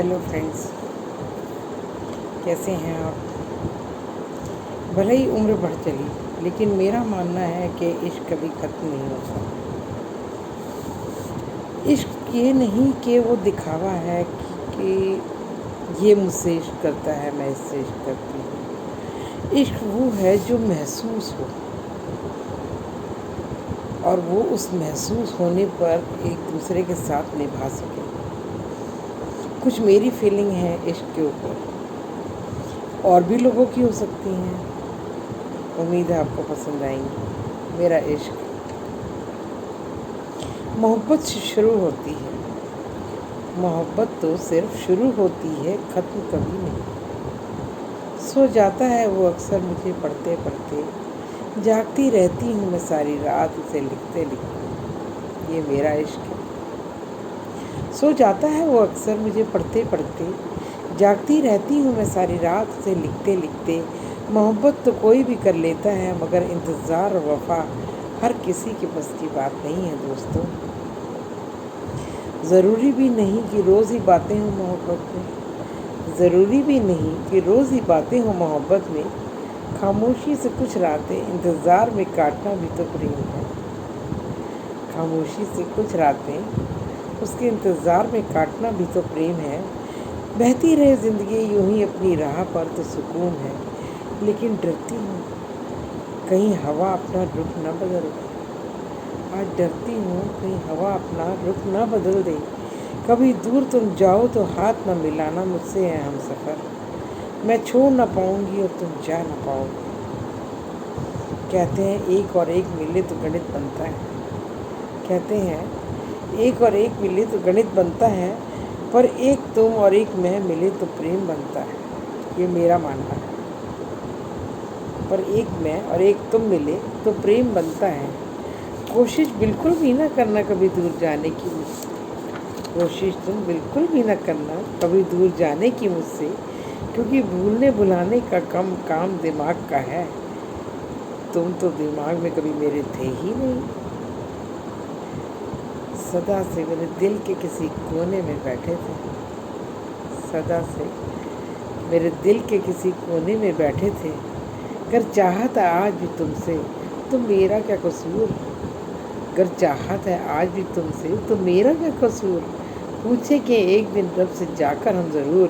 Hello friends, कैसे हैं आप। भले ही उम्र बढ़ चली, लेकिन मेरा मानना है कि इश्क कभी ख़त्म नहीं होता। इश्क ये नहीं कि वो दिखावा है कि ये मुझसे इश्क करता है, मैं इससे इश्क करती हूँ। इश्क वो है जो महसूस हो, और वो उस महसूस होने पर एक दूसरे के साथ निभा सके। कुछ मेरी फीलिंग है इश्क के ऊपर, और भी लोगों की हो सकती हैं। उम्मीद है आपको पसंद आएंगी। मेरा इश्क मोहब्बत से शुरू होती है। मोहब्बत तो सिर्फ शुरू होती है, ख़त्म कभी नहीं। सो जाता है वो अक्सर मुझे पढ़ते पढ़ते, जागती रहती हूँ मैं सारी रात उसे लिखते लिखते। ये मेरा इश्क है। सो जाता है वो अक्सर मुझे पढ़ते पढ़ते, जागती रहती हूँ मैं सारी रात उसे लिखते लिखते। मोहब्बत तो कोई भी कर लेता है, मगर इंतज़ार और वफ़ा हर किसी के बस की बात नहीं है दोस्तों। ज़रूरी भी नहीं कि रोज़ ही बातें हों मोहब्बत में। ज़रूरी भी नहीं कि रोज़ ही बातें हों मोहब्बत में। खामोशी से कुछ रातें इंतज़ार में काटना भी तो प्रेम है। खामोशी से कुछ रातें उसके इंतज़ार में काटना भी तो प्रेम है। बहती रहे ज़िंदगी यूं ही अपनी राह पर तो सुकून है। लेकिन डरती हूँ कहीं हवा अपना रुख न बदल दे। आज डरती हूँ कहीं हवा अपना रुख न बदल दे। कभी दूर तुम जाओ तो हाथ न मिलाना, मुझसे है हम सफ़र। मैं छोड़ न पाऊँगी और तुम जा न पाओगे। कहते हैं एक और एक मिले तो गणित बनता है। कहते हैं एक और एक मिले तो गणित बनता है, पर एक तुम और एक मैं मिले तो प्रेम बनता है। ये मेरा मानना है। पर एक मैं और एक तुम मिले तो प्रेम बनता है। कोशिश बिल्कुल भी ना करना कभी दूर जाने की मुझसे। कोशिश तुम बिल्कुल भी ना करना कभी दूर जाने की मुझसे, क्योंकि भूलने भुलाने का काम दिमाग का है। तुम तो दिमाग में कभी मेरे थे ही नहीं। सदा से मेरे दिल के किसी कोने में बैठे थे। सदा से मेरे दिल के किसी कोने में बैठे थे। अगर चाहत है आज भी तुमसे तो मेरा क्या कसूर। अगर चाहत है आज भी तुमसे तो मेरा क्या कसूर। पूछे कि एक दिन रब से जाकर हम ज़रूर,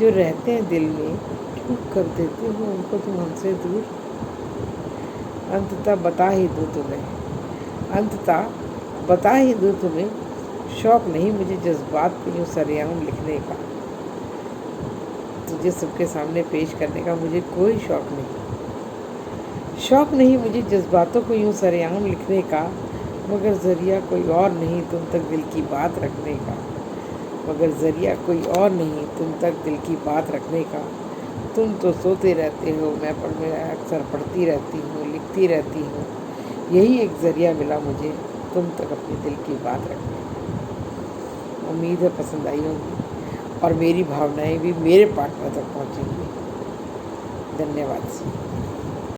जो रहते हैं दिल में क्यों कर देते हो उनको तुम हमसे दूर। अंततः बता ही दूँ तुम्हें, अंततः बता ही दूँ तुम्हें, शौक़ नहीं मुझे जज्बात को यूँ सरेआम लिखने का। तुझे सबके सामने पेश करने का मुझे कोई शौक़ नहीं। शौक़ नहीं मुझे जज्बातों को यूँ सरेआम लिखने का, मगर ज़रिया कोई और नहीं तुम तक दिल की बात रखने का। मगर ज़रिया कोई और नहीं तुम तक दिल की बात रखने का। तुम तो सोते रहते हो, मैं अक्सर पढ़ती रहती हूँ, लिखती रहती हूँ। यही एक ज़रिया मिला मुझे तुम तक अपने दिल की बात रखने का। उम्मीद है पसंद आई होगी, और मेरी भावनाएं भी मेरे पार्टनर तक पहुँचेंगी। धन्यवाद।